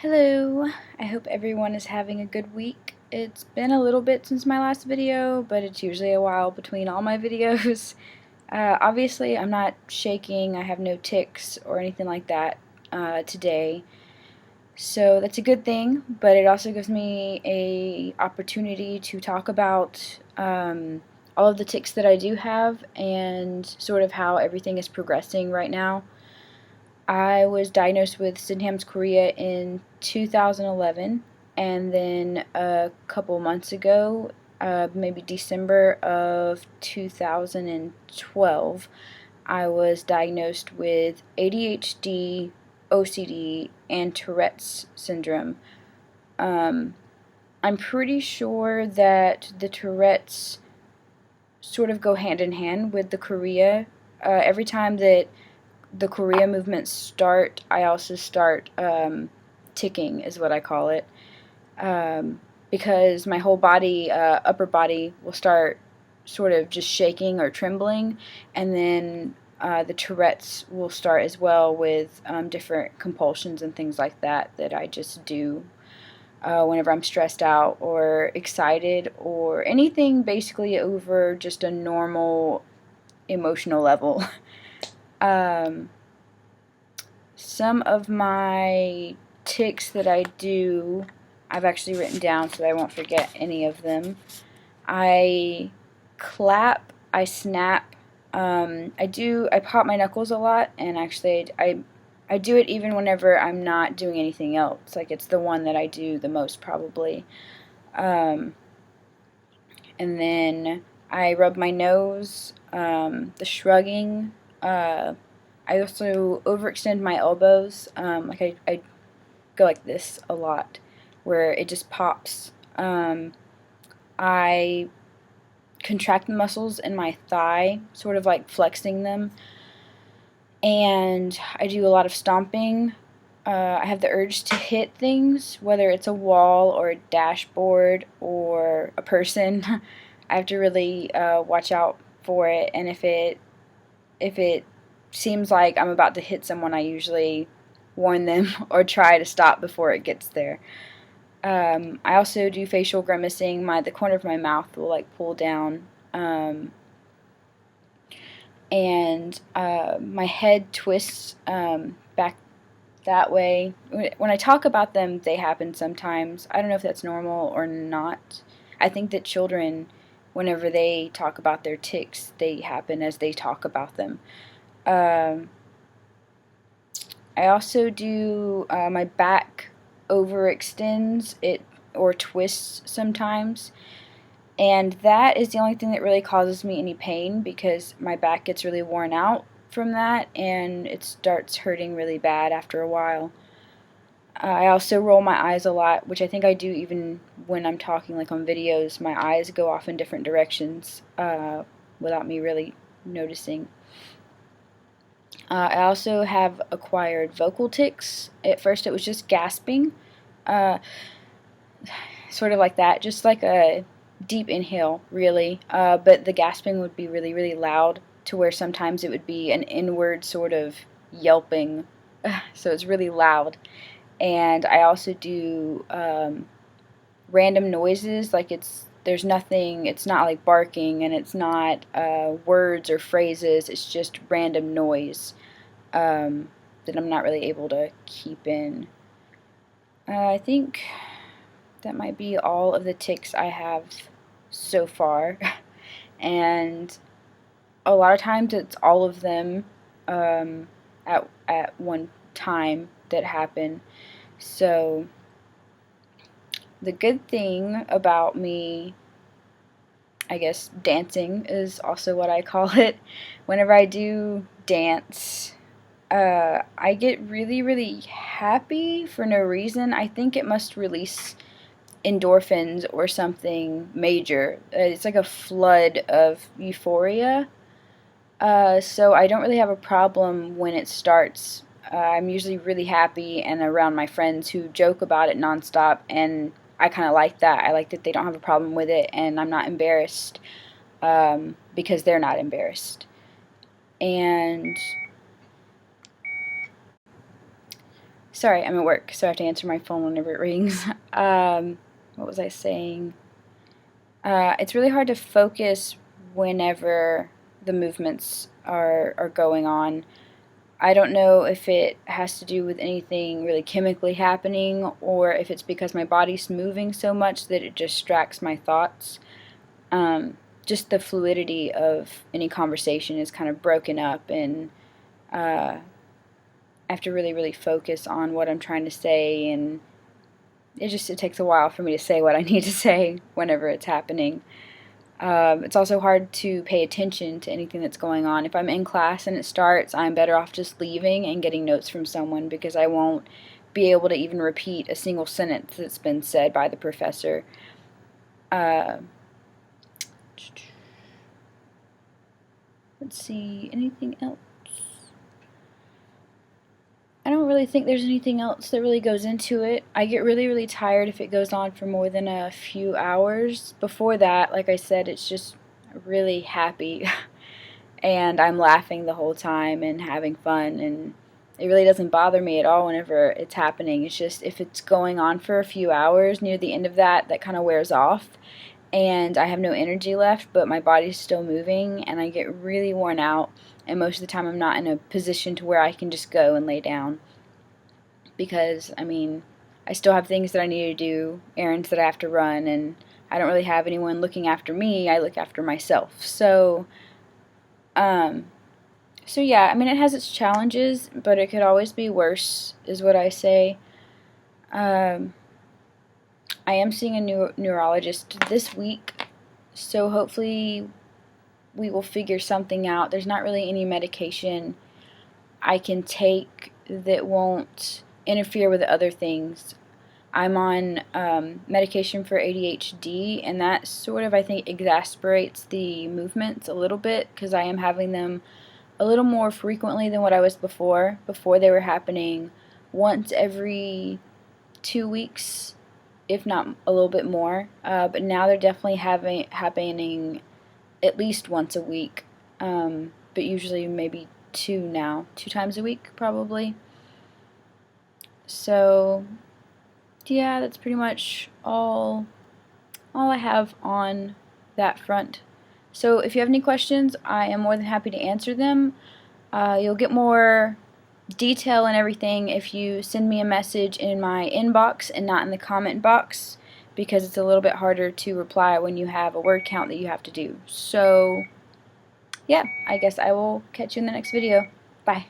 Hello, I hope everyone is having a good week. It's been a little bit since my last video, but it's usually a while between all my videos. Obviously, I'm not shaking, I have no tics or anything like that today, so that's a good thing, but it also gives me a opportunity to talk about all of the tics that I do have and sort of how everything is progressing right now. I was diagnosed with Sydenham's Chorea in 2011, and then a couple months ago, maybe December of 2012, I was diagnosed with ADHD, OCD, and Tourette's syndrome. I'm pretty sure that the Tourette's sort of go hand in hand with the Chorea. Every time that the Chorea movements start, I also start ticking, is what I call it, because my whole body, upper body, will start sort of just shaking or trembling, and then the Tourette's will start as well with different compulsions and things like that that I just do whenever I'm stressed out or excited or anything basically over just a normal emotional level. Some of my tics that I do, I've actually written down so that I won't forget any of them. I clap, I snap, I pop my knuckles a lot, and actually I do it even whenever I'm not doing anything else. Like, it's the one that I do the most probably. And then I rub my nose, the shrugging, I also overextend my elbows. I go like this a lot, where it just pops. I contract the muscles in my thigh, sort of like flexing them. And I do a lot of stomping. I have the urge to hit things, whether it's a wall or a dashboard or a person. I have to really watch out for it, and if it seems like I'm about to hit someone, I usually warn them or try to stop before it gets there. I also do facial grimacing. The corner of my mouth will like pull down, and my head twists back that way. When I talk about them, they happen sometimes. I don't know if that's normal or not. I think that children, whenever they talk about their tics, they happen as they talk about them. I also do my back overextends it or twists sometimes, and that is the only thing that really causes me any pain because my back gets really worn out from that and it starts hurting really bad after a while. I also roll my eyes a lot, which I think I do even when I'm talking, like on videos. My eyes go off in different directions without me really noticing. I also have acquired vocal tics. At first it was just gasping, uh, sort of like that, just like a deep inhale, really. But the gasping would be really, really loud to where sometimes it would be an inward sort of yelping. So it's really loud. And I also do random noises, like there's nothing, it's not like barking, and it's not words or phrases, it's just random noise that I'm not really able to keep in. I think that might be all of the tics I have so far, and a lot of times it's all of them at one time that happen. So the good thing about me, I guess, dancing is also what I call it. Whenever I do dance, I get really, really happy for no reason. I think it must release endorphins or something major. It's like a flood of euphoria. So I don't really have a problem when it starts. I'm usually really happy and around my friends who joke about it nonstop, and I kind of like that. I like that they don't have a problem with it, and I'm not embarrassed because they're not embarrassed. And Sorry, I'm at work, so I have to answer my phone whenever it rings. What was I saying? It's really hard to focus whenever the movements are going on. I don't know if it has to do with anything really chemically happening, or if it's because my body's moving so much that it distracts my thoughts. Just the fluidity of any conversation is kind of broken up, and I have to really, really focus on what I'm trying to say, and it takes a while for me to say what I need to say whenever it's happening. It's also hard to pay attention to anything that's going on. If I'm in class and it starts, I'm better off just leaving and getting notes from someone, because I won't be able to even repeat a single sentence that's been said by the professor. Let's see, anything else? I don't really think there's anything else that really goes into it. I get really, really tired if it goes on for more than a few hours. Before that, like I said, it's just really happy and I'm laughing the whole time and having fun, and it really doesn't bother me at all whenever it's happening. It's just if it's going on for a few hours, near the end of that kind of wears off and I have no energy left, but my body's still moving and I get really worn out, and most of the time I'm not in a position to where I can just go and lay down, because I mean I still have things that I need to do, errands that I have to run, and I don't really have anyone looking after me. I look after myself. So yeah, I mean, it has its challenges, but it could always be worse, is what I say. I am seeing a neurologist this week, so hopefully we will figure something out. There's not really any medication I can take that won't interfere with other things. I'm on medication for ADHD, and that sort of, I think, exasperates the movements a little bit, because I am having them a little more frequently than what I was before. Before, they were happening once every 2 weeks, if not a little bit more, but now they're definitely happening at least once a week, but usually maybe two times a week probably. So yeah, that's pretty much all I have on that front. So if you have any questions, I am more than happy to answer them. You'll get more detail and everything if you send me a message in my inbox and not in the comment box, because it's a little bit harder to reply when you have a word count that you have to do. So yeah, I guess I will catch you in the next video. Bye.